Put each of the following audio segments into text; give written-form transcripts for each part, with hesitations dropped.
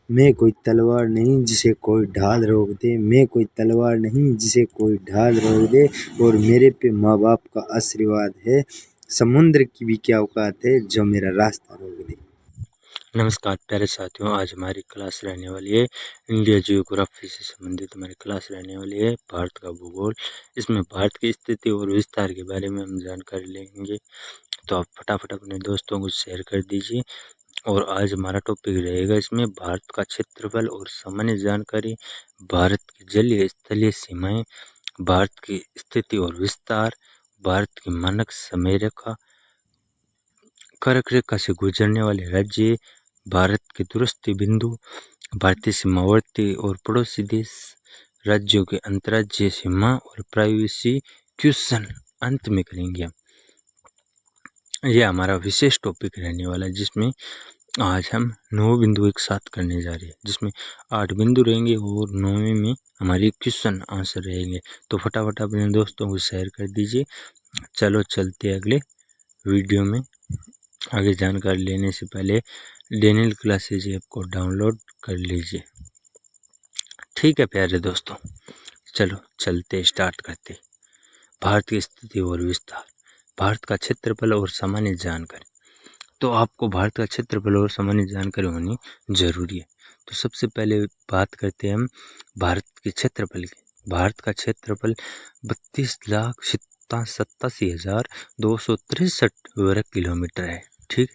मैं कोई तलवार नहीं जिसे कोई ढाल रोक दे, मैं कोई तलवार नहीं जिसे कोई ढाल रोक दे, और मेरे पे माँ बाप का आशीर्वाद है, समुद्र की भी क्या औकात है जो मेरा रास्ता रोक दे। नमस्कार प्यारे साथियों, आज हमारी क्लास रहने वाली है इंडिया जियोग्राफी से संबंधित हमारी क्लास रहने वाली है भारत का भूगोल। इसमें भारत की स्थिति और विस्तार के बारे में हम जानकारी लेंगे, तो आप फटाफट अपने दोस्तों को शेयर कर दीजिए। और आज हमारा टॉपिक रहेगा इसमें भारत का क्षेत्रफल और सामान्य जानकारी, भारत की जलीय स्थलीय सीमाएं, भारत की स्थिति और विस्तार, भारत की मानक समय रेखा, कर्क रेखा से गुजरने वाले राज्य, भारत के दूरस्थ बिंदु, भारतीय सीमावर्ती और पड़ोसी देश, राज्यों के अंतर्राज्यीय सीमा और प्राइवेसी क्वेश्चन अंत में करेंगे हम। यह हमारा विशेष टॉपिक रहने वाला है, जिसमें आज हम 9 बिंदु एक साथ करने जा रहे हैं, जिसमें 8 बिंदु रहेंगे और 9वें में हमारी क्वेश्चन आंसर रहेंगे। तो फटाफट अपने दोस्तों को शेयर कर दीजिए। चलो चलते अगले वीडियो में। आगे जानकारी लेने से पहले डेनियल क्लासेज ऐप को डाउनलोड कर लीजिए। ठीक है प्यारे दोस्तों, चलो चलते स्टार्ट करते। भारत की स्थिति और विस्तार, भारत का क्षेत्रफल और सामान्य जानकारी। तो आपको भारत का क्षेत्रफल और सामान्य जानकारी होनी जरूरी है। तो सबसे पहले बात करते हैं हम भारत के क्षेत्रफल की। भारत का क्षेत्रफल 32,87,263 वर्ग किलोमीटर है। ठीक,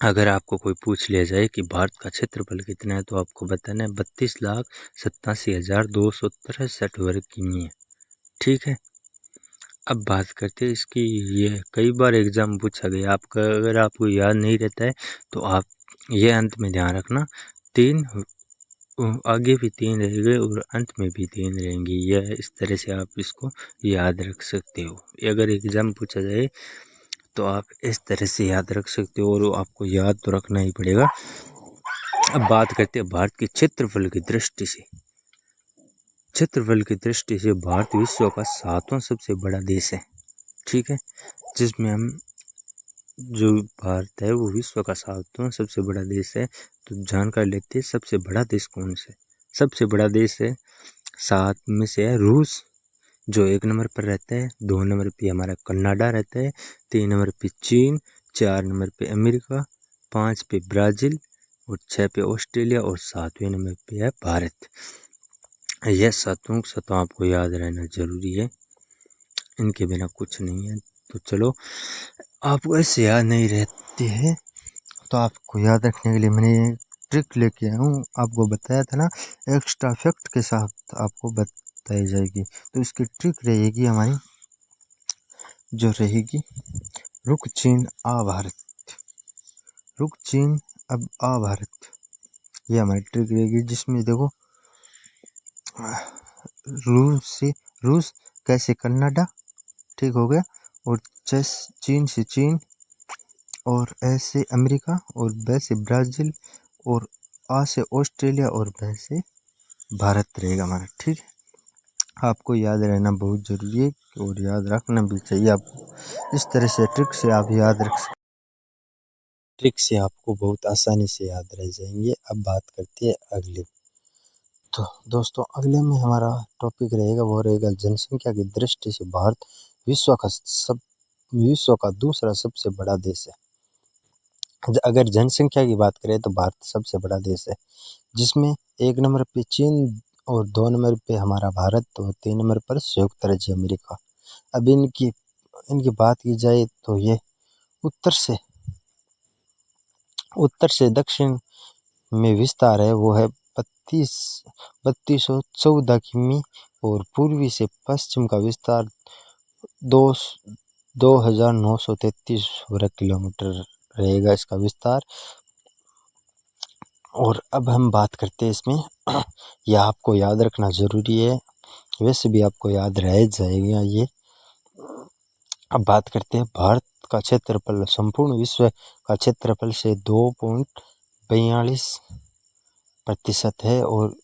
अगर आपको कोई पूछ लिया जाए कि भारत का क्षेत्रफल कितना है, तो आपको बताना है 32,87,263 वर्ग किमी है। ठीक है, अब बात करते हैं इसकी। ये कई बार एग्जाम पूछा गया, आपका अगर आपको याद नहीं रहता है तो आप ये अंत में ध्यान रखना, 3 आगे भी 3 रहेंगे और अंत में भी 3 रहेंगे। यह इस तरह से आप इसको याद रख सकते हो। अगर एग्जाम पूछा जाए तो आप इस तरह से याद रख सकते हो, और आपको याद तो रखना ही पड़ेगा। अब बात करते हैं भारत के क्षेत्रफल की दृष्टि से। क्षेत्रफल की दृष्टि से भारत विश्व का 7वां सबसे बड़ा देश है। ठीक है, जिसमें हम जो भारत है वो विश्व का 7वां सबसे बड़ा देश है। तो जानकारी लेते हैं सबसे बड़ा देश कौन सा है। सबसे बड़ा देश है 7 में से है रूस, जो 1 नंबर पर रहता है। 2 नंबर पे हमारा कनाडा रहता है। 3 नंबर पे चीन, 4 नंबर पे अमेरिका, 5 पे ब्राज़ील और 6 पे ऑस्ट्रेलिया और 7वें नंबर पे है भारत। यह सातों आपको याद रहना जरूरी है, इनके बिना कुछ नहीं है। तो चलो, आपको ऐसे याद नहीं रहते हैं तो आपको याद रखने के लिए मैंने ट्रिक लेके आया हूँ। आपको बताया था ना, एक्स्ट्रा फैक्ट के साथ आपको बताई जाएगी। तो इसकी ट्रिक रहेगी हमारी, जो रहेगी रुक चीन आ भारत, रुक चीन अब आ भारत। ये हमारी ट्रिक रहेगी, जिसमें देखो रूस कैसे कनाडा, ठीक हो गया, और चीन से चीन, और ऐसे अमेरिका, और वैसे ब्राज़ील, और आ से ऑस्ट्रेलिया, और वैसे भारत रहेगा हमारा। ठीक है, आपको याद रहना बहुत ज़रूरी है और याद रखना भी चाहिए। आप इस तरह से ट्रिक से आप याद रख सकते, ट्रिक से आपको बहुत आसानी से याद रह जाएंगे। अब बात करते हैं अगले। तो दोस्तों, अगले में हमारा टॉपिक रहेगा, वो रहेगा जनसंख्या की दृष्टि से भारत विश्व का दूसरा सबसे बड़ा देश है। अगर जनसंख्या की बात करें तो भारत सबसे बड़ा देश है, जिसमें 1 नंबर पे चीन और 2 नंबर पे हमारा भारत और 3 नंबर पर संयुक्त राज्य अमेरिका। अब इनकी बात की जाए तो ये उत्तर से दक्षिण में विस्तार है, वो है 3214 किमी, और पूर्वी से पश्चिम का विस्तार 2933 वर्ग किलोमीटर रहेगा इसका विस्तार। और अब हम बात करते हैं इसमें, यह आपको याद रखना ज़रूरी है, वैसे भी आपको याद रह जाएगा ये। अब बात करते हैं भारत का क्षेत्रफल संपूर्ण विश्व का क्षेत्रफल से 2.42% है, और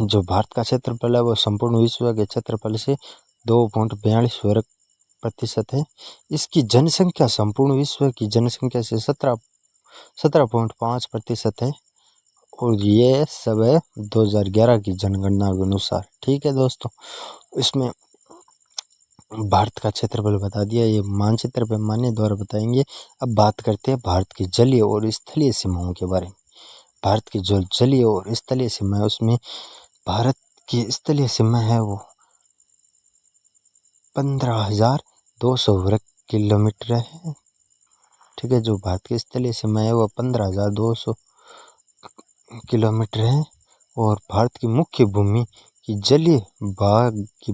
जो भारत का क्षेत्रफल है वो संपूर्ण विश्व के क्षेत्रफल से 2.42 वर्ग प्रतिशत है। इसकी जनसंख्या संपूर्ण विश्व की जनसंख्या से 17.5% है। और ये सब है 2011 की जनगणना के अनुसार। ठीक है दोस्तों, इसमें भारत का क्षेत्रफल बता दिया, ये मानचित्र पैमाने द्वारा बताएंगे। अब बात करते हैं भारत की जलीय और स्थलीय सीमाओं के बारे में। भारत की जो जलीय और स्थलीय सीमा है उसमें भारत की स्थलीय सीमा है वो 15,200 वर्ग किलोमीटर है। ठीक है, जो भारत की स्थलीय सीमा है वो 15,200 किलोमीटर है। और भारत की मुख्य भूमि की जलीय भाग की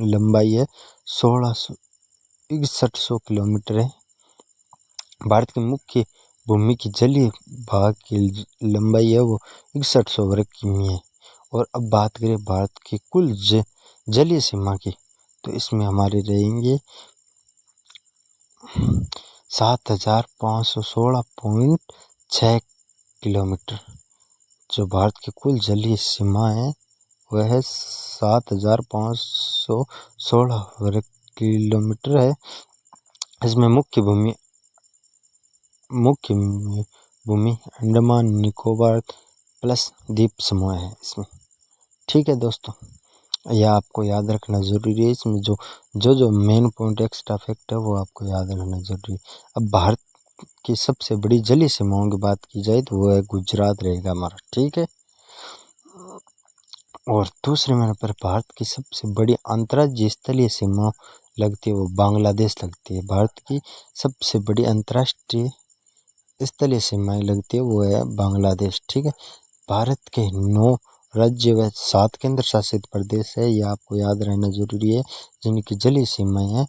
लंबाई है 1661 किलोमीटर है। भारत की मुख्य भूमि की जलीय भाग की लंबाई है वो 6100 वर्ग किमी है। और अब बात करें भारत की कुल जलीय सीमा की, तो इसमें हमारे रहेंगे 7516.6 किलोमीटर। जो भारत की कुल जलीय सीमा है वह है 7516 वर्ग किलोमीटर है। इसमें मुख्य भूमि अंडमान निकोबार प्लस द्वीप समूह है इसमें। ठीक है दोस्तों, यह आपको याद रखना जरूरी है। इसमें जो मेन पॉइंट एक्स्ट्रा फैक्ट है वो आपको याद रखना जरूरी है। अब भारत की सबसे बड़ी जलीय सीमाओं की बात की जाए तो वो है गुजरात रहेगा हमारा। ठीक है, और दूसरे नंबर पर भारत की सबसे बड़ी अंतर्राज्यीय स्थलीय सीमा लगती है वो बांग्लादेश लगती है। भारत की सबसे बड़ी अंतर्राष्ट्रीय स्थलीय सीमाएं लगती है वो है बांग्लादेश। ठीक है, भारत के 9 राज्य व 7 केंद्र शासित प्रदेश है, यह आपको याद रहना जरूरी है, जिनकी जलीय सीमाएं हैं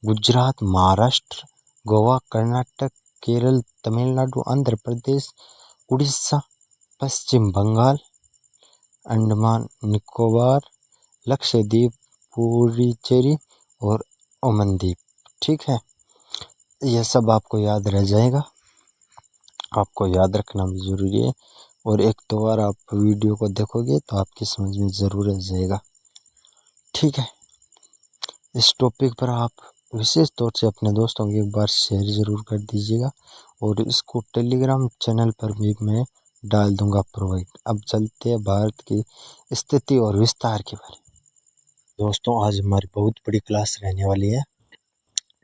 गुजरात, महाराष्ट्र, गोवा, कर्नाटक, केरल, तमिलनाडु, आंध्र प्रदेश, उड़ीसा, पश्चिम बंगाल, अंडमान निकोबार, लक्षद्वीप, पुडुचेरी और ओमन द्वीप। ठीक है, यह सब आपको याद रह जाएगा, आपको याद रखना भी जरूरी है। और एक दो बार आप वीडियो को देखोगे तो आपकी समझ में ज़रूर आ जाएगा। ठीक है, इस टॉपिक पर आप विशेष तौर से अपने दोस्तों को एक बार शेयर ज़रूर कर दीजिएगा और इसको टेलीग्राम चैनल पर भी मैं डाल दूंगा प्रोवाइड। अब चलते हैं भारत की स्थिति और विस्तार के बारे में। दोस्तों, आज हमारी बहुत बड़ी क्लास रहने वाली है,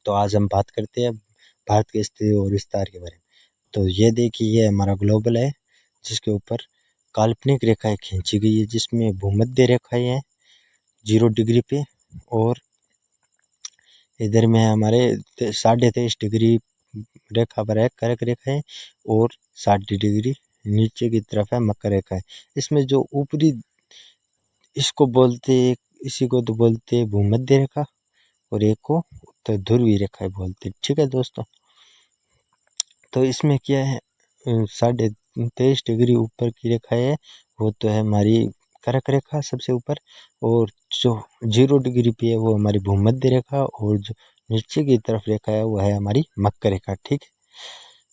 तो आज हम बात करते हैं भारत की स्थिति और विस्तार के बारे में। तो ये देखिए, ये हमारा ग्लोबल है जिसके ऊपर काल्पनिक रेखाएं खींची गई है, जिसमें भूमध्य रेखाएं हैं 0 डिग्री पे, और इधर में हमारे 23.5 डिग्री रेखा पर है कर्क रेखा है, और 60 डिग्री नीचे की तरफ है मकर रेखा है। इसमें जो ऊपरी इसको बोलते, इसी को तो बोलते भूमध्य रेखा और एक को उत्तर ध्रुवीय रेखा बोलते। ठीक है दोस्तों, तो इसमें क्या है 23.5 डिग्री ऊपर की रेखा है वो तो है हमारी कर्क रेखा सबसे ऊपर, और जो 0 डिग्री पे है वो हमारी भूमध्य रेखा, और जो नीचे की तरफ रेखा है वो है हमारी मकर रेखा। ठीक है,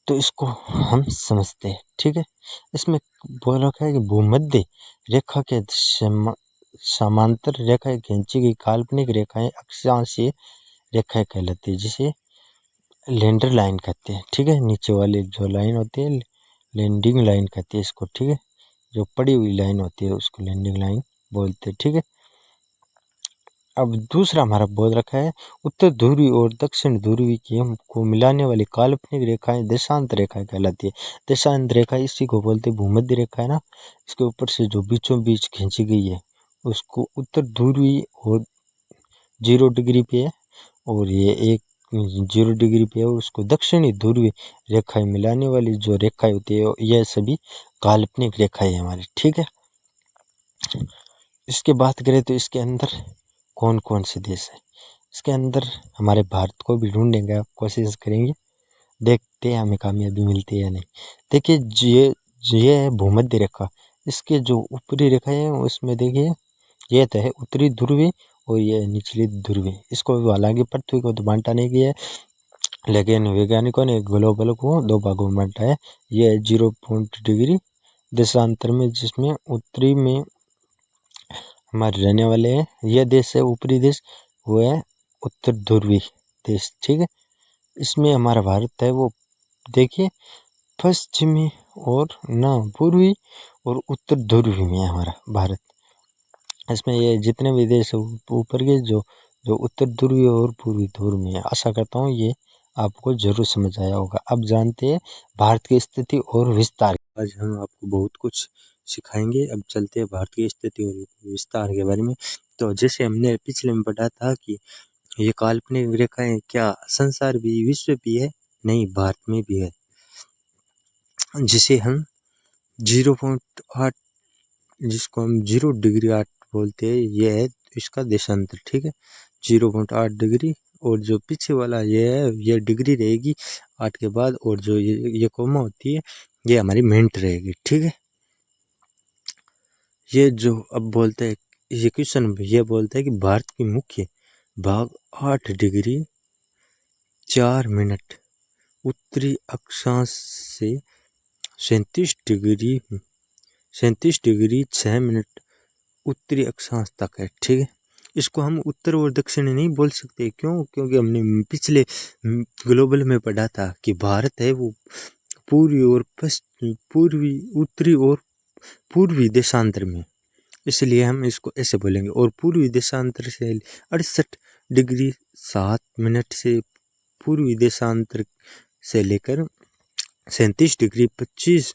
तो इसको हम समझते हैं। ठीक है, इसमें बोल रखा है कि भूमध्य रेखा के समांतर रेखाएं खींची गई काल्पनिक रेखाएं अक्षांशीय रेखाएं कहलाती है, जिसे लैंडर लाइन कहते हैं। ठीक है, नीचे वाली जो लाइन होती है लैंडिंग लाइन कहती है इसको। ठीक है, जो पड़ी हुई लाइन होती है उसको लैंडिंग लाइन बोलते हैं। ठीक है, अब दूसरा हमारा बोल रखा है उत्तर ध्रुवी और दक्षिण ध्रुवी की को मिलाने वाली काल्पनिक रेखाएं देशांत रेखाएं कहलाती है। देशांत रेखा इसी को बोलते हैं, भूमध्य रेखा है ना, इसके ऊपर से जो बीचों बीच खींची गई है उसको उत्तर ध्रुवी और 0 डिग्री पे है, और ये एक 0 डिग्री पे है उसको दक्षिणी ध्रुवीय रेखाएं मिलाने वाली जो रेखाएं होती है यह सभी काल्पनिक रेखाएं हमारी। ठीक है, इसके बात करें तो इसके अंदर कौन कौन से देश है, इसके अंदर हमारे भारत को भी ढूंढेंगे, कोशिश करेंगे, देखते हैं हमें कामयाबी मिलती है या नहीं। देखिए, ये है भूमध्य रेखा, इसके जो ऊपरी रेखा है उसमें देखिए ये तो है उत्तरी ध्रुवी और ये निचली ध्रुवी। इसको हालांकि पृथ्वी को तो बांटा नहीं गया है, लेकिन वैज्ञानिकों ने ग्लोबल को 2 भागों में बांटा है। ये 0 डिग्री देशांतर में, जिसमें उत्तरी में हमारे रहने वाले हैं, यह देश है ऊपरी देश, वो है उत्तर ध्रुवी देश। ठीक है, इसमें हमारा भारत है वो देखिए पश्चिमी और न पूर्वी और उत्तर ध्रुव में है हमारा भारत। इसमें ये जितने भी देश ऊपर के जो जो उत्तर ध्रुवीय और पूर्वी ध्रुव में है। आशा करता हूँ ये आपको जरूर समझ आया होगा। अब जानते हैं भारत की स्थिति और विस्तार। आज हम आपको बहुत कुछ सिखाएंगे। अब चलते हैं भारत की स्थिति और विस्तार के बारे में। तो जैसे हमने पिछले में पढ़ा था कि ये काल्पनिक रेखाएं क्या संसार भी विश्व भी है? नहीं, भारत में भी है, जिसे हम 0.8 जिसको हम 0 डिग्री 8 बोलते हैं, ये है इसका देशांतर। ठीक है, 0.8 डिग्री। और जो पीछे वाला ये है ये डिग्री रहेगी 8 के बाद, और जो ये कोमा होती है ये हमारी मिनट रहेगी। ठीक है, ये जो अब बोलते हैं ये क्वेश्चन ये बोलता है कि भारत की मुख्य भाग 8 डिग्री 4 मिनट उत्तरी अक्षांश से 37 डिग्री 6 मिनट उत्तरी अक्षांश तक है। ठीक है, इसको हम उत्तर और दक्षिण नहीं बोल सकते। क्यों? क्योंकि हमने पिछले ग्लोबल में पढ़ा था कि भारत है वो पूर्वी और पूर्वी उत्तरी और पूर्वी देशांतर में, इसलिए हम इसको ऐसे बोलेंगे। और पूर्वी देशांतर से 68 डिग्री 7 मिनट से पूर्वी देशांतर से लेकर 37 डिग्री 25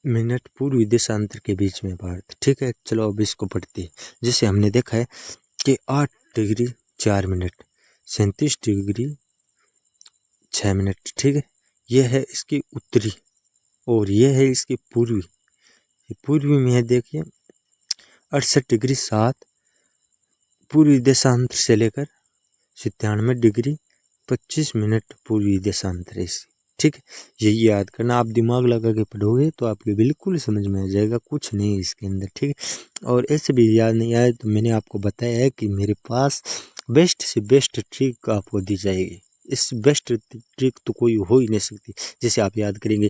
मिनट पूर्वी देशांतर के बीच में भारत। ठीक है, चलो अब इसको पढ़ते हैं। जैसे हमने देखा है कि 8 डिग्री 4 मिनट 37 डिग्री 6 मिनट। ठीक है, यह है इसकी उत्तरी और यह है इसकी पूर्वी। पूर्वी में है देखिए 68 डिग्री 7 पूर्वी देशांतर से लेकर 97 डिग्री 25 मिनट पूर्वी देशांतर इसकी। ठीक है, यही याद करना। आप दिमाग लगा के पढ़ोगे तो आपके बिल्कुल समझ में आ जाएगा, कुछ नहीं इसके अंदर। ठीक है, और ऐसे भी याद नहीं आए तो मैंने आपको बताया है कि मेरे पास बेस्ट से बेस्ट ट्रिक आपको दी जाएगी। इस बेस्ट ट्रिक तो कोई हो ही नहीं सकती। जैसे आप याद करेंगे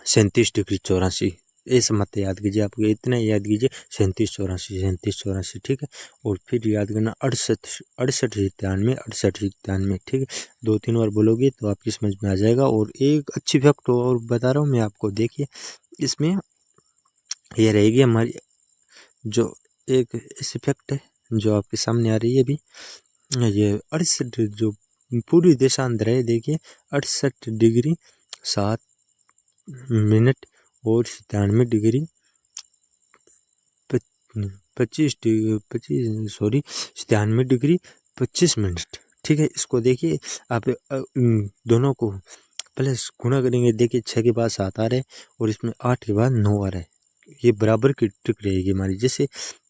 37 डिग्री 84, ऐसा मत याद कीजिए, आपको इतना याद कीजिए 37 84 ठीक है, और फिर याद करना 68 68 93 68 93। ठीक है, 2-3 बार बोलोगे तो आपकी समझ में आ जाएगा। और एक अच्छी फैक्ट और बता रहा हूँ मैं आपको, देखिए इसमें ये रहेगी हमारी जो एक ऐसी फैक्ट है जो आपके सामने आ रही है अभी। ये 68 जो पूर्वी देशांतर है, देखिए 68 डिग्री 7 मिनट और 97 डिग्री ठीक है, इसको देखिए आप दोनों को प्लस गुणा करेंगे। देखिए 6 के बाद 7 आ रहा है और इसमें 8 के बाद 9 आ रहा है। ये बराबर की ट्रिक रहेगी हमारी। जैसे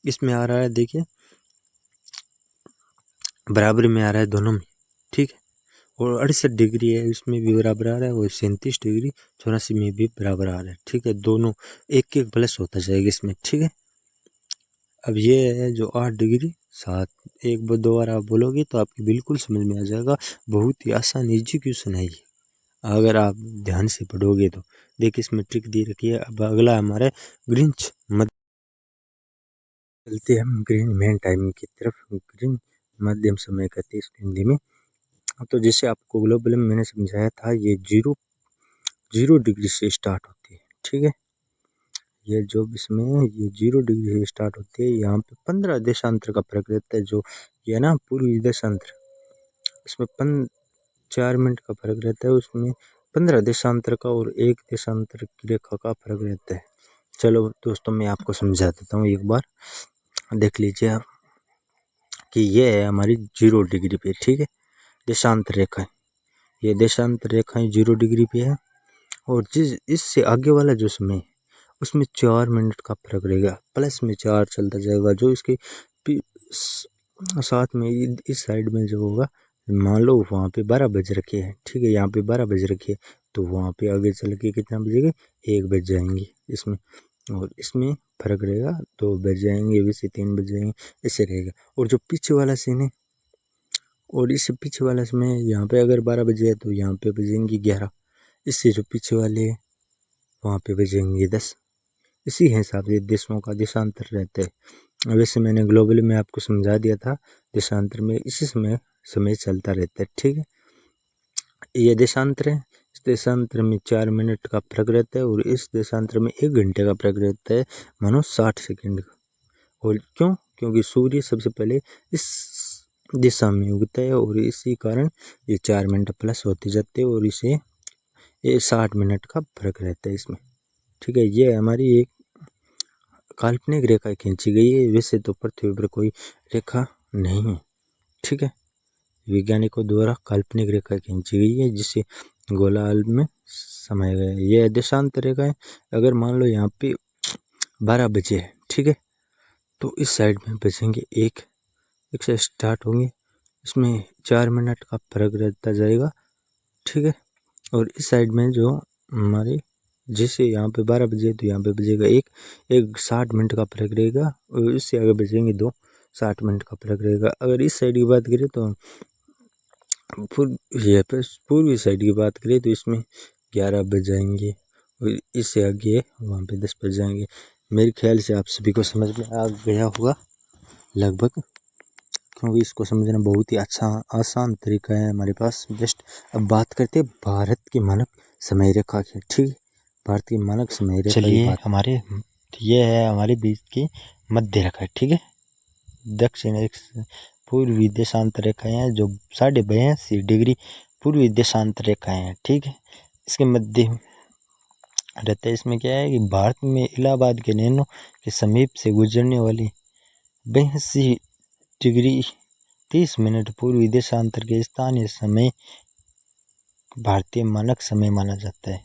इसमें आ रहा है देखिए बराबर में आ रहा है दोनों में। ठीक है, और 68 डिग्री है इसमें भी बराबर आ रहा है और 37 डिग्री 84 में भी बराबर आ रहा है। ठीक है, दोनों एक एक प्लस होता जाएगा इसमें। ठीक है, अब ये है जो 8 डिग्री 7, एक बार 2 बार आप बोलोगे तो आपकी बिल्कुल समझ में आ जाएगा। बहुत ही आसान इजी क्वेश्चन है ये, अगर आप ध्यान से पढ़ोगे तो। देखिए इसमें ट्रिक दी रखी है। अब अगला हमारा ग्रीनिच मध्य, चलते हम ग्रीन मेन टाइम की तरफ। ग्रीन मध्यम समय कहते हैं इसको हिंदी में। तो जैसे आपको ग्लोबल में मैंने समझाया था, ये 0 डिग्री से स्टार्ट होती है। ठीक है, ये जो इसमें ये 0 डिग्री से स्टार्ट होती है, यहाँ पे 15 देशांतर का फर्क रहता है। जो ये ना पूर्वी देशांतर, इसमें 4 मिनट का फर्क रहता है, उसमें 15 देशांतर का और एक देशांतर की रेखा का फर्क रहता है। चलो दोस्तों मैं आपको समझा देता हूँ, एक बार देख लीजिए आप कि ये है हमारी 0 डिग्री पे। ठीक है, देशांतर रेखा है, ये देशांतर रेखाएं 0 डिग्री पे है। और जिस इससे आगे वाला जो समय है उसमें 4 मिनट का फर्क रहेगा, प्लस में 4 चलता जाएगा। जो इसके साथ में इस साइड में जो होगा, मान लो वहाँ पे 12 बज रखे हैं। ठीक है, यहाँ पे 12 बज रखे हैं तो वहाँ पे आगे चल के कितना बजेगा, 1 बज जाएंगे इसमें। और इसमें फर्क रहेगा, 2 बज जाएंगे, वैसे 3 बज जाएंगे, ऐसे रहेगा। और जो पीछे वाला सीन है और इससे पीछे वाला समय, यहाँ पे अगर 12 बजे है तो यहाँ पे बजेंगे 11, इससे जो पीछे वाले है वहाँ पे बजेंगे 10। इसी हिसाब से देशों का देशांतर रहता है। वैसे मैंने ग्लोबली में आपको समझा दिया था, देशांतर में इसी समय चलता रहता है। ठीक है, ये देशांतर है, इस देशांतर में 4 मिनट का फर्क रहता है और इस देशांतर में 1 घंटे का फर्क रहता है, मानो 60 सेकंड का। और क्यों? क्योंकि सूर्य सबसे पहले इस दिशा में उगता है और इसी कारण ये 4 मिनट प्लस होते जाते हैं और इसे ये 60 मिनट का फर्क रहता है इसमें। ठीक है, ये हमारी एक काल्पनिक रेखा खींची गई है, वैसे तो पृथ्वी पर कोई रेखा नहीं है। ठीक है, वैज्ञानिकों द्वारा काल्पनिक रेखा खींची गई है जिसे गोलार्ध में समाया गया है। यह देशांतर रेखा है। अगर मान लो यहाँ पे 12 बजे है, ठीक है, तो इस साइड में बजेंगे एक से स्टार्ट होंगे, इसमें 4 मिनट का फर्क रहता जाएगा। ठीक है, और इस साइड में जो हमारे जैसे यहाँ पे 12 बजे तो यहाँ पे बजेगा एक 60 मिनट का फर्क रहेगा और इससे आगे बजेंगे 2 60 मिनट का फर्क रहेगा। अगर इस साइड की बात करें तो पूर्वी साइड की बात करें तो इसमें 11 बज जाएंगे और इससे आगे वहाँ पे 10 बज जाएंगे। मेरे ख्याल से आप सभी को समझ में आ गया होगा लगभग, क्योंकि इसको समझना बहुत ही अच्छा आसान तरीका है हमारे पास। जस्ट अब बात करते हैं भारत की मानक समय रेखा की। ठीक, भारत की मानक समय रेखा चलिए हमारे ये है हमारे बीच की मध्य रेखा। ठीक है, दक्षिण एक पूर्वी देशांतर रेखाएं हैं जो 82.5 डिग्री पूर्वी देशांतर रेखाएं हैं। ठीक है, इसके मध्य रहता है। इसमें क्या है कि भारत में इलाहाबाद के नैनो के समीप से गुजरने वाली 82 डिग्री 30 मिनट पूर्वी देशांतर के स्थानीय समय भारतीय मानक समय माना जाता है।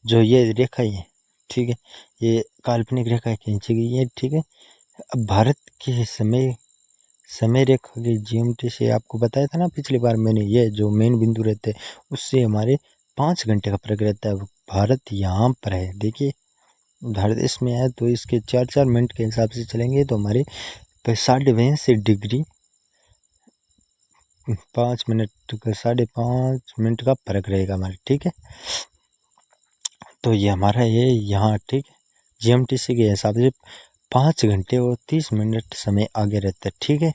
जो ये रेखाएं है, ठीक है, ये काल्पनिक रेखाएं खींची गई है। ठीक है, अब भारत के समय रेखा की ज्योमेट्री से आपको बताया था ना पिछली बार मैंने, ये जो मेन बिंदु रहते हैं उससे हमारे 5 घंटे का फर्क रहता है। भारत यहाँ पर है, देखिए भारत इसमें है तो इसके 4-4 मिनट के हिसाब से चलेंगे तो हमारे 82 डिग्री 5 मिनट का 5.5 मिनट का फर्क रहेगा हमारे। ठीक है, तो ये हमारा ये यहाँ ठीक जीएमटीसी के हिसाब से 5 घंटे और 30 मिनट समय आगे रहता है। ठीक है,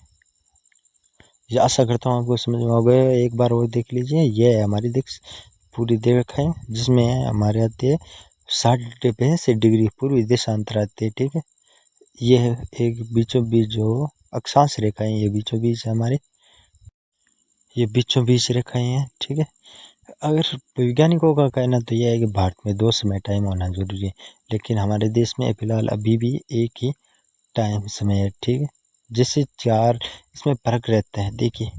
ये आशा करता हूँ आपको समझ में आ गया। एक बार और देख लीजिए, ये है हमारी पूरी रेखा है जिसमें हमारे आते हैं 60 डिग्री पूर्वी देशांतर आते हैं। ठीक है, ये है एक बीचों बीच जो अक्षांश रेखाएं, ये बीचों बीच हमारे ये बीचों बीच रेखाएं हैं। ठीक है, अगर वैज्ञानिकों का कहना तो यह है कि भारत में 2 समय टाइम होना जरूरी है, लेकिन हमारे देश में फिलहाल अभी भी एक ही टाइम समय है। ठीक है, जैसे 4 इसमें फर्क रहता है। देखिए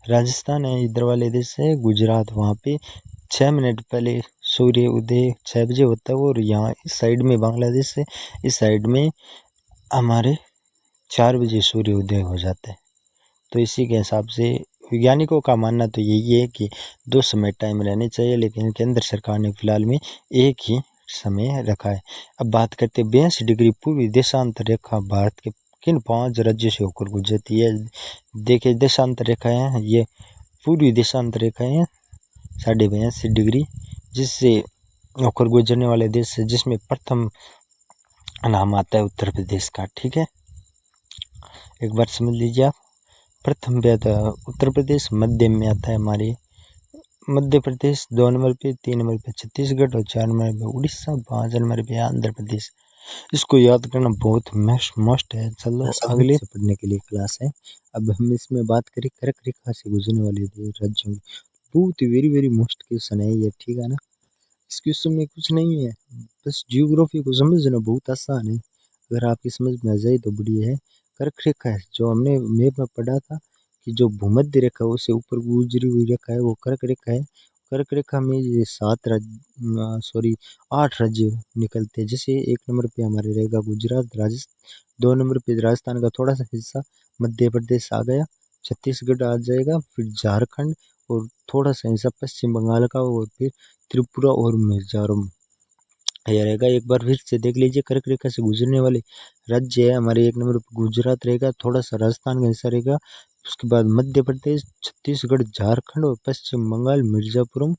राजस्थान है इधर वाले देश से, गुजरात वहाँ पे 6 मिनट पहले सूर्य उदय 6 बजे होता है और यहाँ इस साइड में बांग्लादेश से इस साइड में हमारे 4 बजे सूर्य उदय हो जाता है। तो इसी के हिसाब से वैज्ञानिकों का मानना तो यही है कि 2 समय टाइम रहने चाहिए, लेकिन केंद्र सरकार ने फिलहाल में एक ही समय रखा है। अब बात करते हैं 82 डिग्री पूर्वी देशांतर रेखा भारत के किन 5 राज्यों से होकर गुजरती है। देखिए देशांतर रेखाएं हैं, ये पूर्वी देशांतर रेखाएं हैं 82 डिग्री जिससे होकर गुजरने वाले देश है, जिसमें प्रथम नाम आता है उत्तर प्रदेश का। ठीक है, एक बार समझ लीजिए आप, प्रथम पे आता है उत्तर प्रदेश, मध्य में आता है हमारे मध्य प्रदेश, 2 नंबर पे, 3 नंबर पे छत्तीसगढ़ और 4 नंबर पे उड़ीसा, 5 नंबर पे आंध्र प्रदेश। इसको याद करना बहुत मस्ट है। चलो अगले से पढ़ने के लिए क्लास है। अब हम इसमें बात करें कर्क रेखा से गुजरने वाले राज्यों में, बहुत वेरी वेरी मोस्ट क्वेश्चन है ये। ठीक है ना, इस क्वेश्चन में कुछ नहीं है, बस जियोग्राफी को समझना बहुत आसान है। अगर आपकी समझ में आ जाए तो बढ़िया है। कर्क रेखा है जो हमने मैप में पढ़ा था कि जो भूमध्य रेखा उससे ऊपर गुजरी हुई रेखा है वो कर्क रेखा है। कर्क रेखा में ये 8 राज्य निकलते हैं। जैसे 1 नंबर पे हमारे रहेगा गुजरात, राजस्थान, 2 नंबर पे राजस्थान का थोड़ा सा हिस्सा मध्य प्रदेश आ गया, छत्तीसगढ़ आ जाएगा, फिर झारखंड और थोड़ा सा हिस्सा पश्चिम बंगाल का, और फिर त्रिपुरा और मिजोरम ये रहेगा। एक बार फिर से देख लीजिए, कर्क रेखा से गुजरने वाले राज्य है हमारे 1 नंबर पर गुजरात रहेगा, थोड़ा सा राजस्थान का हिस्सा रहेगा, उसके बाद मध्य प्रदेश, छत्तीसगढ़, झारखंड और पश्चिम बंगाल, मिर्जापुरम,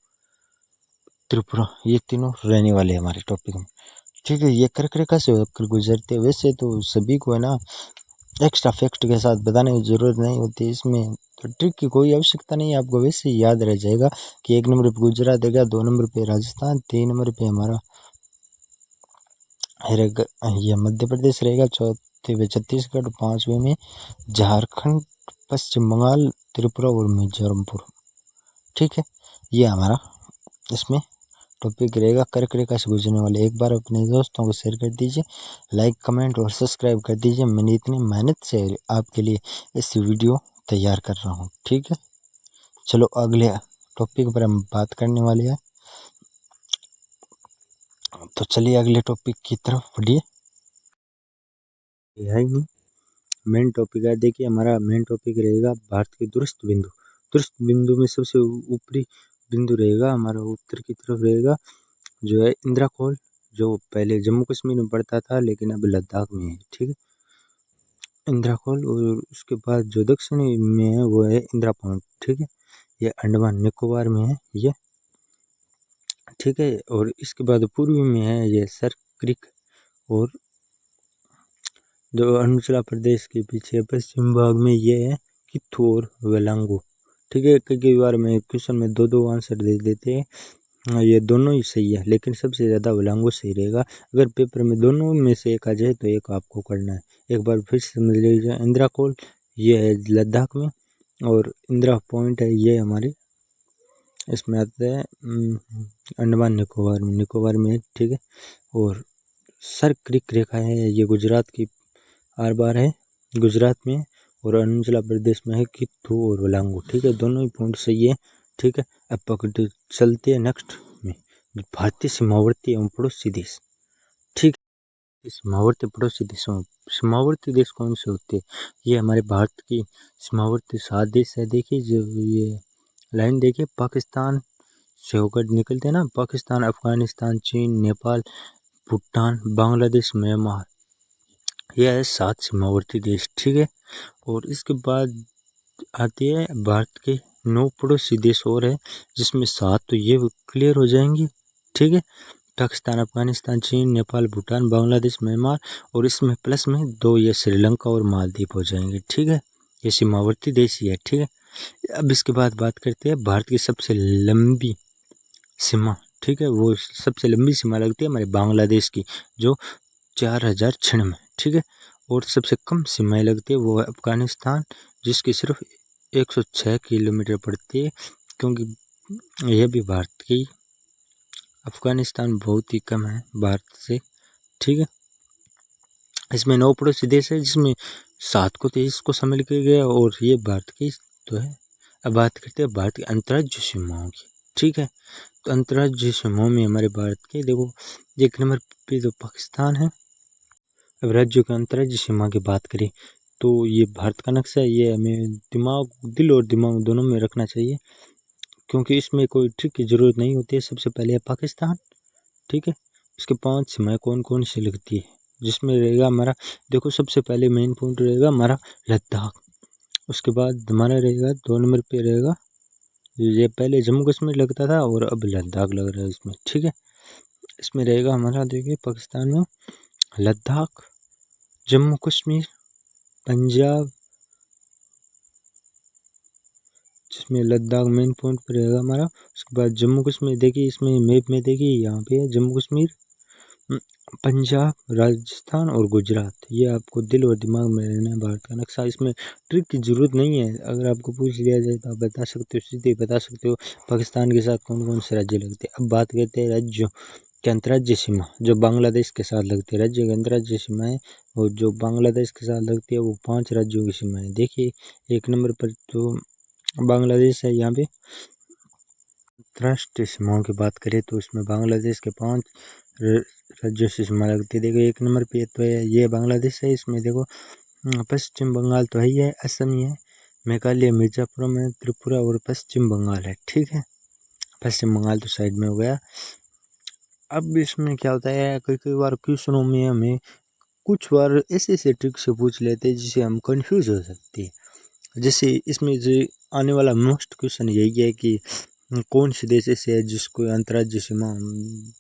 त्रिपुरा, ये तीनों रहने वाले हमारे टॉपिक में। ठीक है, ये कर्क रेखा से होकर गुजरते। वैसे तो सभी को है ना एक्स्ट्रा फैक्ट के साथ बताने की ज़रूरत नहीं होती, इसमें तो ट्रिक की कोई आवश्यकता नहीं है, आपको वैसे ही याद रह जाएगा कि 1 नंबर पे गुजरात देगा, 2 नंबर पे राजस्थान, 3 नंबर पे हमारा ये मध्य प्रदेश रहेगा, चौथे पे छत्तीसगढ़, 5वें में झारखंड, पश्चिम बंगाल, त्रिपुरा और मिजोरमपुर। ठीक है, ये हमारा इसमें टॉपिक रहेगा कर्क रेखा से गुजरने वाले। एक बार अपने दोस्तों को शेयर कर दीजिए, लाइक कमेंट और सब्सक्राइब कर दीजिए। मैंने इतनी मेहनत से आपके लिए इस वीडियो तैयार कर रहा हूँ। ठीक है, चलो अगले टॉपिक पर हम बात करने वाले हैं, तो चलिए अगले टॉपिक की तरफ बढ़िए। है ही नहीं, मेन टॉपिक है, देखिए हमारा मेन टॉपिक रहेगा भारत के दूरस्थ बिंदु। दूरस्थ बिंदु में सबसे ऊपरी बिंदु रहेगा हमारा उत्तर की तरफ रहेगा, जो है इंद्राकोल, जो पहले जम्मू कश्मीर में पड़ता था लेकिन अब लद्दाख में है। ठीक है, इंद्राकोल। और उसके बाद जो दक्षिणी में है वो है इंदिरा पॉइंट। ठीक है, ये अंडमान निकोबार में है ये। ठीक है, और इसके बाद पूर्वी में है ये सर क्रिक, और जो अरुणाचल प्रदेश के पीछे पश्चिम भाग में ये है कित्थू और वेलांगू। ठीक है, कई बार में क्वेश्चन में दो आंसर दे देते हैं, ये दोनों ही सही है लेकिन सबसे ज़्यादा वेलांगू सही रहेगा। अगर पेपर में दोनों में से एक आ जाए तो एक आपको करना है। एक बार फिर से समझ लीजिए, इंदिराकोल ये है लद्दाख में, और इंदिरा पॉइंट है ये हमारे इसमें आता है अंडमान निकोबार में। ठीक है, और सर क्रिक रेखा है ये गुजरात की आर बार है, गुजरात में, और अरुणाचल प्रदेश में है कित्थू और वेलांगू। ठीक है, दोनों ही पॉइंट सही है। ठीक है, अब पकड़ चलते हैं नेक्स्ट में, भारतीय सीमावर्ती एवं पड़ोसी देश। ठीक है, सीमावर्ती पड़ोसी देशों, सीमावर्ती देश कौन से होते हैं? ये हमारे भारत की सीमावर्ती 7 देश है। देखिए जो ये लाइन देखिए, पाकिस्तान से होकर निकलते हैं ना, पाकिस्तान, अफगानिस्तान, चीन, नेपाल, भूटान, बांग्लादेश, म्यांमार, यह है 7 सीमावर्ती देश। ठीक है, और इसके बाद आती है भारत के 9 पड़ोसी देश और है, जिसमें 7 तो ये क्लियर हो जाएंगी। ठीक है, पाकिस्तान, अफगानिस्तान, चीन, नेपाल, भूटान, बांग्लादेश, म्यांमार, और इसमें प्लस में 2 ये श्रीलंका और मालदीव हो जाएंगे। ठीक है, ये सीमावर्ती देश ही है। ठीक है, अब इसके बाद बात करते हैं भारत की सबसे लंबी सीमा। ठीक है, वो सबसे लंबी सीमा लगती है हमारे बांग्लादेश की, जो 4096। ठीक है, और सबसे कम सीमाएं लगती है वो है अफगानिस्तान, जिसकी सिर्फ 106 किलोमीटर पड़ती है, क्योंकि यह भी भारत की, अफगानिस्तान बहुत ही कम है भारत से। ठीक है, इसमें 9 पड़ोसी देश है, जिसमें 7 को तो इसको सम्मिलित किया गया, और ये भारत की तो है। अब बात करते हैं भारत की अंतर्राज्यीय सीमाओं की। ठीक है, तो अंतर्राज्यीय सीमाओं में हमारे भारत के देखो, 1 नंबर पे तो पाकिस्तान है। अब राज्यों के अंतर्राज्यीय सीमा की बात करें तो ये भारत का नक्शा है, ये हमें दिल और दिमाग दोनों में रखना चाहिए, क्योंकि इसमें कोई ट्रिक की ज़रूरत नहीं होती है। सबसे पहले है पाकिस्तान। ठीक है, इसके 5 सीमाएँ कौन कौन सी लगती है, जिसमें रहेगा हमारा, देखो सबसे पहले मेन पॉइंट रहेगा हमारा लद्दाख। उसके बाद हमारा रहेगा 2 नंबर पे रहेगा, ये पहले जम्मू कश्मीर लगता था और अब लद्दाख लग रहा है इसमें। ठीक है, इसमें रहेगा हमारा, देखिए पाकिस्तान में लद्दाख, जम्मू कश्मीर, पंजाब, जिसमें लद्दाख मेन पॉइंट पर रहेगा हमारा। उसके बाद जम्मू कश्मीर, देखिए इसमें मैप में देखिए यहाँ पे है जम्मू कश्मीर, पंजाब, राजस्थान और गुजरात। ये आपको दिल और दिमाग में रहना है भारत का नक्शा। इसमें ट्रिक की ज़रूरत नहीं है, अगर आपको पूछ लिया जाए तो आप बता सकते हो, सीधे बता सकते हो पाकिस्तान के साथ कौन कौन से राज्य लगते हैं। अब बात करते हैं राज्यों के अंतर्राज्यीय सीमा, जो बांग्लादेश के साथ लगती है। राज्य के अंतर्राज्यीय सीमाएँ और जो बांग्लादेश के साथ लगती है वो 5 राज्यों की सीमाएँ। देखिए 1 नंबर पर तो बांग्लादेश है। यहाँ पे अंतर्राष्ट्रीय सीमाओं की बात करें तो उसमें बांग्लादेश के 5 राज्यों से सीमा लगती है। देखो 1 नंबर पे तो है ये बांग्लादेश है। इसमें देखो पश्चिम बंगाल तो है ही है, असम ही है, मेघालय, मिर्ज़ापुरम है, त्रिपुरा और पश्चिम बंगाल है। ठीक है, पश्चिम बंगाल तो साइड में हो गया। अब इसमें क्या होता है, कई कई बार क्वेश्चनों में हमें कुछ बार ऐसे ऐसे ट्रिक से पूछ लेते हैं जिससे हम कंफ्यूज हो सकते हैं। जैसे इसमें जो आने वाला मोस्ट क्वेश्चन यही है कि कौन से देश ऐसे है जिसको अंतर्राज्यीय सीमा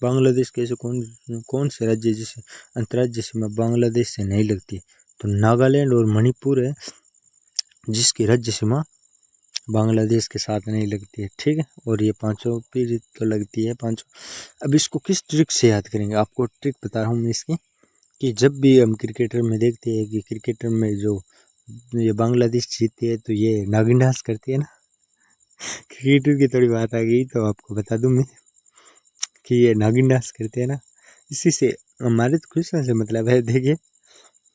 बांग्लादेश के, ऐसे कौन से राज्य जिसे अंतर्राज्यीय सीमा बांग्लादेश से नहीं लगती? तो नागालैंड और मणिपुर है जिसकी राज्य सीमा बांग्लादेश के साथ नहीं लगती है, ठीक है। और ये पांचों फिर तो लगती है पांचों। अब इसको किस ट्रिक से याद करेंगे, आपको ट्रिक बता रहा हूँ मैं इसकी, कि जब भी हम क्रिकेटर में देखते हैं कि क्रिकेटर में जो ये बांग्लादेश जीतती है तो ये नागिन डांस करती है ना। क्रिकेटर की थोड़ी बात आ गई तो आपको बता दूं मैं कि ये नागिन डांस करते हैं ना, इसी से हमारे तो क्वेश्चन से मतलब है। देखिए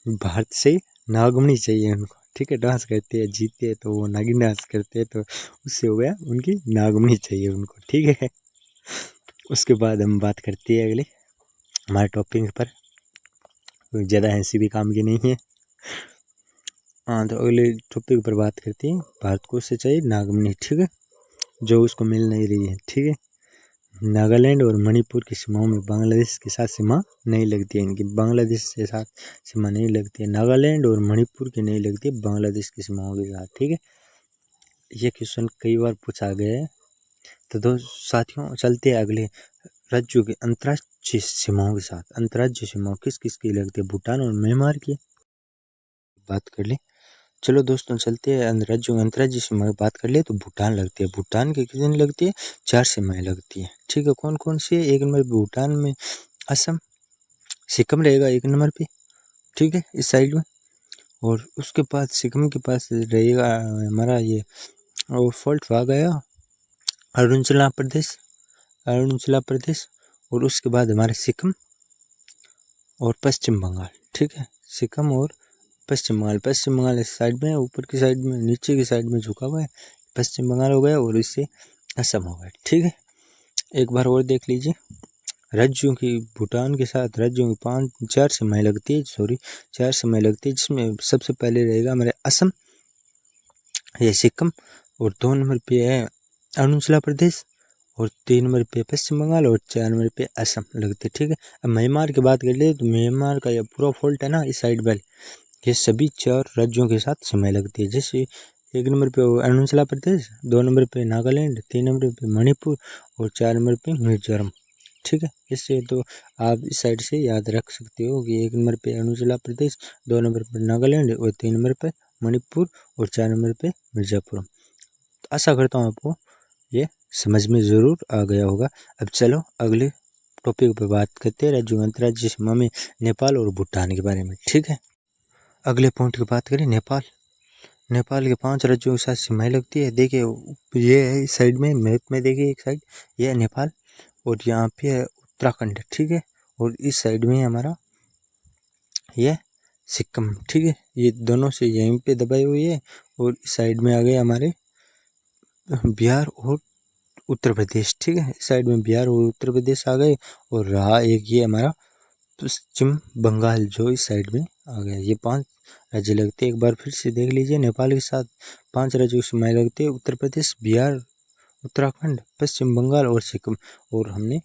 भारत से नागमणि चाहिए उनको, ठीक है, डांस करते हैं, जीतते हैं तो वो नागिन डांस करते हैं, तो उससे हो गया उनकी नागमणि चाहिए उनको, ठीक है। उसके बाद हम बात करते हैं अगले हमारे टॉपिक पर, ज़्यादा हंसी भी काम की नहीं है। हाँ तो अगले टॉपिक पर बात करते हैं, भारत को उससे चाहिए नागमणि, ठीक है, जो उसको मिल नहीं रही है, ठीक है। नागालैंड और मणिपुर की सीमाओं में बांग्लादेश के साथ सीमा नहीं लगती है, इनकी बांग्लादेश के साथ सीमा नहीं लगती है, नागालैंड और मणिपुर की नहीं लगती है बांग्लादेश की सीमाओं के साथ, ठीक है। ये क्वेश्चन कई बार पूछा गया है। तो साथियों चलते हैं अगले राज्यों के अंतर्राज्यीय सीमाओं के साथ। अंतर्राज्यीय सीमाओं किस किस की लगती है, भूटान और म्यांमार की बात कर ले। चलो दोस्तों चलते हैं राज्यों में अंतर्राज्यीय सीमा की बात कर ले तो भूटान लगती है। भूटान की कितनी लगती है, 4 सीमाएं लगती है, ठीक है। कौन कौन सी है, एक नंबर भूटान में असम सिक्किम रहेगा एक नंबर पे, ठीक है, इस साइड में। और उसके बाद सिक्किम के पास रहेगा हमारा ये और फॉल्ट आ गया अरुणाचल प्रदेश, अरुणाचल प्रदेश। और उसके बाद हमारे सिक्किम और पश्चिम बंगाल, ठीक है, सिक्किम और पश्चिम बंगाल। पश्चिम बंगाल इस साइड में, ऊपर की साइड में, नीचे की साइड में झुका हुआ है, पश्चिम बंगाल हो गया। और इससे असम हो गया, ठीक है। एक बार और देख लीजिए राज्यों की, भूटान के साथ राज्यों की 4 सीमाएं लगती है, 4 सीमाएं लगती है, जिसमें सबसे पहले रहेगा हमारे असम या सिक्किम, और 2 नंबर पे है अरुणाचल प्रदेश, और 3 नंबर पे पश्चिम बंगाल, और 4 नंबर पे असम लगते, ठीक है। अब म्यांमार की बात कर ले तो म्यांमार का ये पूरा फॉल्ट है ना इस साइड वाले, ये सभी 4 राज्यों के साथ सीमाएं लगती है। जैसे 1 नंबर पे अरुणाचल प्रदेश, 2 नंबर पे नागालैंड, 3 नंबर पे मणिपुर, और 4 नंबर पे मिजोरम, ठीक है। इससे तो आप इस साइड से याद रख सकते हो कि 1 नंबर पे अरुणाचल प्रदेश, 2 नंबर पर नागालैंड, और 3 नंबर पे मणिपुर, और 4 नंबर पे मिर्जापुर। तो आशा करता हूँ आपको ये समझ में ज़रूर आ गया होगा। अब चलो अगले टॉपिक पर बात करते हैं राज्यों अंतर्राज्यीय सीमा में नेपाल और भूटान के बारे में, ठीक है। अगले पॉइंट की बात करें नेपाल। नेपाल के 5 राज्यों के साथ सीमाएं लगती है। देखिए ये है इस साइड में, मैप में देखिए एक साइड ये है नेपाल, और यहाँ पे है उत्तराखंड, ठीक है। और इस साइड में हमारा ये सिक्किम, ठीक है। ये दोनों से यहीं पे दबाई हुई है। और इस साइड में आ गए हमारे बिहार और उत्तर प्रदेश, ठीक है। इस साइड में बिहार और उत्तर प्रदेश आ गए। और रहा एक ये हमारा पश्चिम बंगाल जो इस साइड में आ गया। ये 5 राज्य लगते हैं। एक बार फिर से देख लीजिए नेपाल के साथ 5 राज्यों की सीमाएं लगती है, उत्तर प्रदेश, बिहार, उत्तराखंड, पश्चिम बंगाल और सिक्किम। और हमने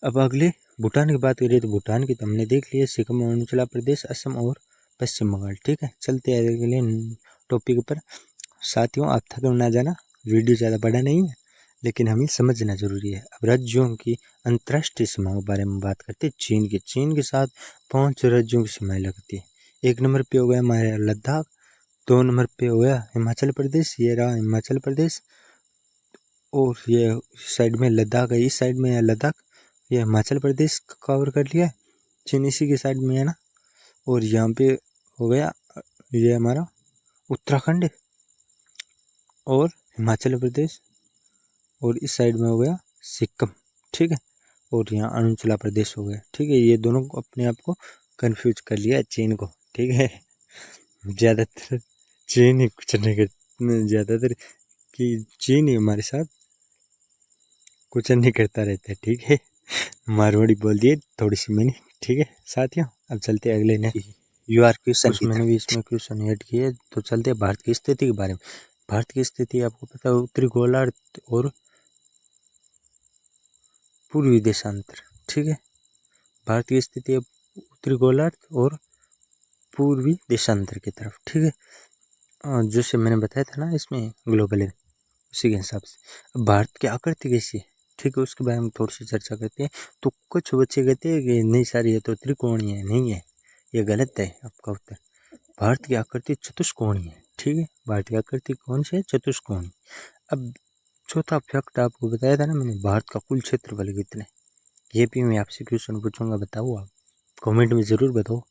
अब अगले भूटान की बात करें तो भूटान की तो हमने देख लिया, सिक्किम, अरुणाचल प्रदेश, असम और पश्चिम बंगाल, ठीक है। चलते हैं अगले टॉपिक पर। साथियों आप थक ना जाना, वीडियो ज़्यादा बड़ा नहीं है लेकिन हमें समझना जरूरी है। अब राज्यों की अंतर्राष्ट्रीय सीमाओं के बारे में बात करते हैं। चीन के साथ 5 राज्यों की सीमाएं लगती है। 1 नंबर पे हो गया हमारा लद्दाख, 2 नंबर पे हो गया हिमाचल प्रदेश, ये रहा हिमाचल प्रदेश। और ये साइड में लद्दाख है, इस साइड में है लद्दाख, ये हिमाचल प्रदेश कवर कर लिया है, चीन इसी के साइड में है ना। और यहाँ पे हो गया ये हमारा उत्तराखंड और हिमाचल प्रदेश, और इस साइड में हो गया सिक्किम, ठीक है। और यहाँ अरुणाचल प्रदेश हो गया, ठीक है। ये दोनों को अपने आप को कंफ्यूज कर लिया चीन को, ठीक है। ज़्यादातर चीन ही कुछ नहीं कर, ज़्यादातर कि चीन ही हमारे साथ कुछ नहीं करता रहता है, ठीक है। मारवाड़ी बोल दिए थोड़ी सी मैंने, ठीक है साथियों। अब चलते अगले ने यू आर क्वेश्चन की, मैंने भी इसमें क्वेश्चन ऐड किए। तो चलते भारत की स्थिति के बारे में। भारत की स्थिति आपको पता है, उत्तरी गोलार्ध और पूर्वी देशांतर, ठीक है। भारत की स्थिति है उत्तरी गोलार्ध और पूर्वी देशांतर की तरफ, ठीक है। जैसे मैंने बताया था ना इसमें ग्लोबल है, उसी के हिसाब से। अब भारत की आकृति कैसी है, ठीक है, उसके बारे में थोड़ी सी चर्चा करते हैं। तो कुछ बच्चे कहते हैं कि नहीं सर ये तो त्रिकोणीय है, नहीं है, ये गलत है आपका उत्तर। भारत की आकृति चतुष्कोणीय है, ठीक है। भारत की आकृति कौन सी है? चतुष्कोण। अब चौथा फैक्ट आपको बताया था ना मैंने, भारत का कुल क्षेत्रफल कितना है, ये भी मैं आपसे क्वेश्चन पूछूंगा, बताओ आप कमेंट में ज़रूर बताओ।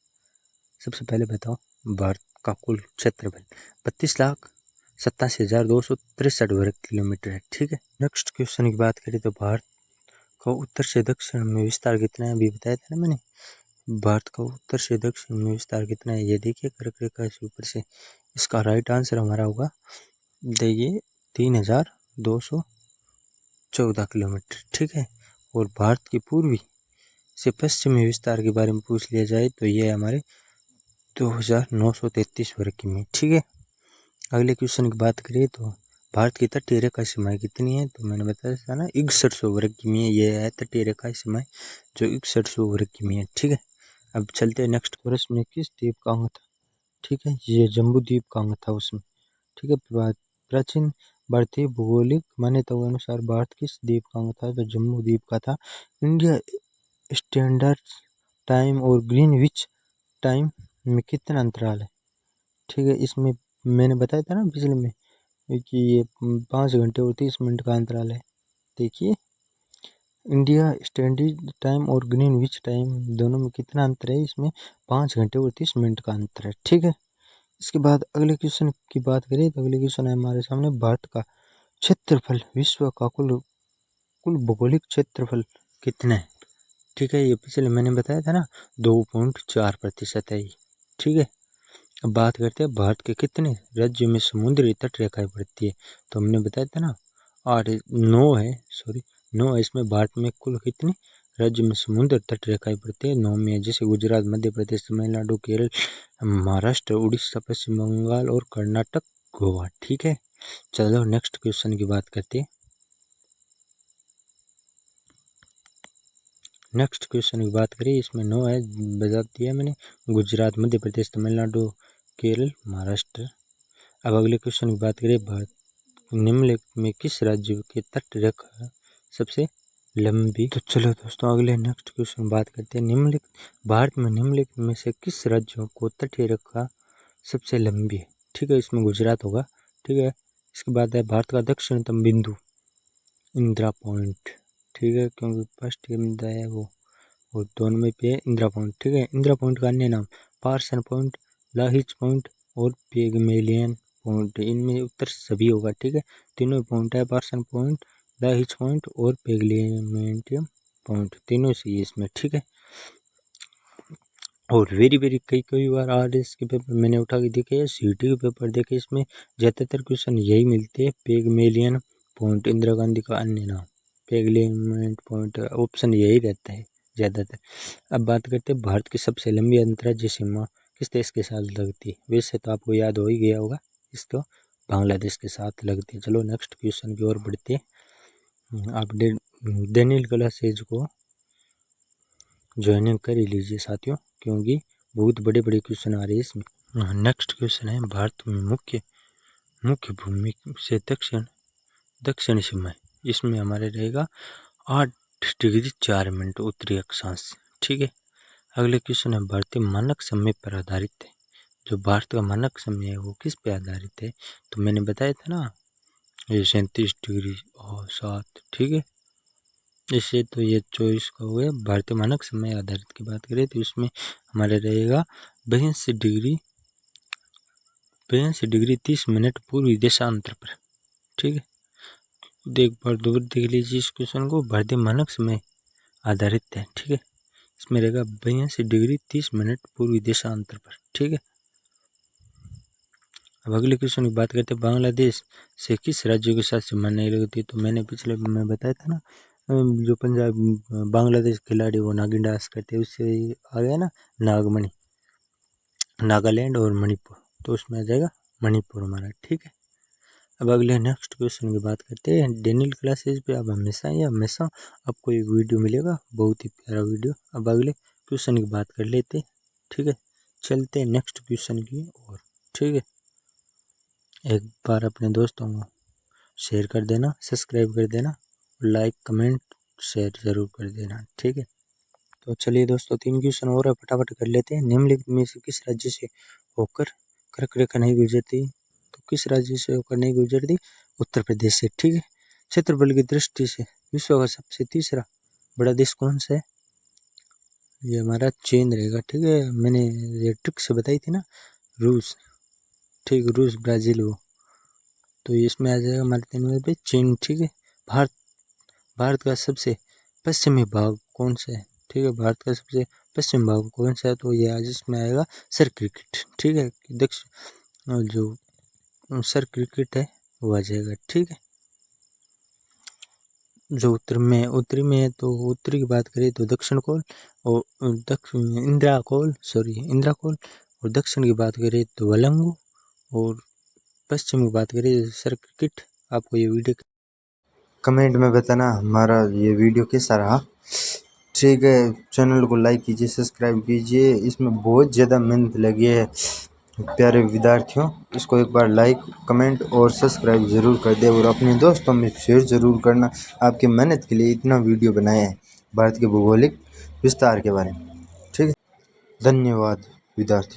सबसे पहले बताओ भारत का कुल क्षेत्रफल 32,87,263 वर्ग किलोमीटर है, ठीक है। नेक्स्ट क्वेश्चन की बात करें तो भारत का उत्तर से दक्षिण में विस्तार कितना है, अभी बताया था ना मैंने। भारत का उत्तर से दक्षिण में विस्तार कितना है, ये देखिए कर्क रेखा से ऊपर से। इसका राइट आंसर हमारा होगा, देखिए 3,214 किलोमीटर, ठीक है। और भारत की पूर्वी से पश्चिमी विस्तार के बारे में पूछ लिया जाए तो ये हमारे 2,933 वर्ग किमी, ठीक है। अगले क्वेश्चन की बात करें तो भारत की तटीय रेखा सीमाएं कितनी है, तो मैंने बताया था ना 6100 वर्ग किमी है, ये है तटीय रेखा सीमाएं जो 6100 वर्ग किमी है, ठीक है। अब चलते हैं नेक्स्ट क्वेश्चन में, किस द्वीप का अंग था, ठीक है, ये जम्बू द्वीप का अंग था उसमें, ठीक है। प्राचीन भारतीय भौगोलिक मान्यताओं के अनुसार भारत किस द्वीप का अंग था, तो जम्बू द्वीप का था। इंडिया स्टैंडर्ड टाइम और ग्रीनविच टाइम में कितना अंतराल है, ठीक है। इसमें मैंने बताया था ना पिछले में कि ये 5 घंटे और 30 मिनट का अंतराल है। देखिए इंडिया स्टैंडर्ड टाइम और ग्रीनविच टाइम दोनों में कितना अंतर है, इसमें 5 घंटे और 30 मिनट का अंतर है, ठीक है। इसके बाद अगले क्वेश्चन की बात करें तो अगले क्वेश्चन है हमारे सामने, भारत का क्षेत्रफल विश्व का कुल भौगोलिक क्षेत्रफल कितना है, ठीक है। ये पिछले मैंने बताया था ना 2.4% है, ठीक है। अब बात करते हैं भारत के कितने राज्यों में समुद्री तट रेखाएं पड़ती है, तो हमने बताया था ना 9 है इसमें। भारत में कुल कितने राज्य में समुद्र तट रेखाएं पड़ती है, 9 में है, जैसे गुजरात, मध्य प्रदेश, तमिलनाडु, केरल, महाराष्ट्र, उड़ीसा, पश्चिम बंगाल और कर्नाटक, गोवा, ठीक है। चलो नेक्स्ट क्वेश्चन की बात करते हैं। नेक्स्ट क्वेश्चन की बात करें, इसमें 9 है, बता दिया मैंने, गुजरात, मध्य प्रदेश, तमिलनाडु, केरल, महाराष्ट्र। अब अगले क्वेश्चन की बात करें, भारत निम्नलिखित में किस राज्य की तट रेखा सबसे लंबी, तो चलो दोस्तों अगले नेक्स्ट क्वेश्चन बात करते हैं। भारत में निम्नलिखित में से किस राज्यों को तटीय रेखा सबसे लंबी है, ठीक है। इसमें गुजरात होगा, ठीक है। इसके बाद है भारत का दक्षिणतम बिंदु इंदिरा पॉइंट, ठीक है, क्योंकि फर्स्ट इंदिरा है वो, और दोनों में पे इंदिरा पॉइंट, ठीक है। इंदिरा पॉइंट का अन्य नाम पार्सन पॉइंट, लाहिच पॉइंट और पिग्मेलियन पॉइंट, इनमें उत्तर सभी होगा, ठीक है। तीनों पॉइंट है, पार्सन पॉइंट, लाहिच पॉइंट और पिग्मेलियन पॉइंट, तीनों सही है इसमें, ठीक है। और वेरी कई बार आरएस के पेपर मैंने उठा के देखे, सीटी के पेपर देखे, इसमें ज़्यादातर क्वेश्चन यही मिलते हैं, पिग्मेलियन पॉइंट इंदिरा गांधी का अन्य नाम, पिग्मेलियन पॉइंट, ऑप्शन यही रहता है ज़्यादातर। अब बात करते हैं भारत की सबसे लंबी अंतर्राज्यीय सीमा किस देश के साथ लगती है, वैसे तो आपको याद हो ही गया होगा, इसको बांग्लादेश के साथ लगती है। चलो नेक्स्ट क्वेश्चन की ओर बढ़ते हैं। आप डेनियल क्लासेज को ज्वाइनिंग कर ही लीजिए साथियों, क्योंकि बहुत बड़े क्वेश्चन आ रहे हैं इसमें। नेक्स्ट क्वेश्चन है, भारत में मुख्य भूमि से दक्षिण सीमा, इसमें हमारे रहेगा 8 डिग्री 4 मिनट उत्तरी अक्षांश, ठीक है। अगले क्वेश्चन है, भारतीय मानक समय पर आधारित है, जो भारत का मानक समय है वो किस पे आधारित है, तो मैंने बताया था ना ये 37 डिग्री 7, ठीक है। इससे तो ये 24 का हुआ है। भारतीय मानक समय आधारित की बात करें तो इसमें हमारे रहेगा 82 डिग्री 30 मिनट पूर्वी देशांतर पर, ठीक है। एक बार दोबारा देख लीजिए इस क्वेश्चन को, भारतीय मानक समय आधारित है, ठीक है। इसमें रहेगा 82 डिग्री 30 मिनट पूर्वी देशांतर पर, ठीक है। अब अगले क्वेश्चन की बात करते हैं, बांग्लादेश से किस राज्य के साथ सीमा नहीं लगती, तो मैंने पिछले में बताया था ना जो पंजाब बांग्लादेश खिलाड़ी वो नागिन करते हैं, उससे आ गया ना नागमणि, नागालैंड और मणिपुर, तो उसमें आ जाएगा मणिपुर हमारा, ठीक है। अब अगले नेक्स्ट क्वेश्चन की बात करते हैं, डेनियल क्लासेज पे अब हमेशा आपको एक वीडियो मिलेगा, बहुत ही प्यारा वीडियो। अब अगले क्वेश्चन की बात कर लेते हैं, ठीक है। चलते हैं नेक्स्ट क्वेश्चन की ओर, ठीक है। एक बार अपने दोस्तों को शेयर कर देना, सब्सक्राइब कर देना, लाइक कमेंट शेयर ज़रूर कर देना, ठीक है। तो चलिए दोस्तों 3 क्वेश्चन और फटाफट कर लेते हैं। निम्नलिखित में से किस राज्य से होकर कर्क रेखा नहीं गुजरती, किस राज्य से होकर नहीं गुजरती? उत्तर प्रदेश से। ठीक है। क्षेत्रफल की दृष्टि से विश्व का सबसे तीसरा बड़ा देश कौन सा है? ये हमारा चीन रहेगा। ठीक है, मैंने ये ट्रिक से बताई थी ना, रूस। ठीक, रूस, ब्राज़ील वो, तो इसमें आ जाएगा हमारे 3 नंबर पे चीन। ठीक है। भारत का सबसे पश्चिमी भाग कौन सा है? ठीक है, भारत का सबसे पश्चिम भाग कौन सा है? तो ये आज इसमें आएगा सर्किट। ठीक है, दक्षिण जो सर्किट है वो आ जाएगा। ठीक है। जो उत्तरी में है, तो उत्तरी की बात करें तो दक्षिण कोल और इंदिरा कोल, और दक्षिण की बात करें तो वलंगू, और पश्चिम की बात करें सर्किट। आपको ये वीडियो कमेंट में बताना हमारा ये वीडियो कैसा रहा। ठीक है, चैनल को लाइक कीजिए, सब्सक्राइब कीजिए। इसमें बहुत ज़्यादा मेहनत लगी है प्यारे विद्यार्थियों। इसको एक बार लाइक, कमेंट और सब्सक्राइब ज़रूर कर दे और अपने दोस्तों में शेयर ज़रूर करना। आपकी मेहनत के लिए इतना वीडियो बनाया है भारत के भौगोलिक विस्तार के बारे में। ठीक है, धन्यवाद विद्यार्थी।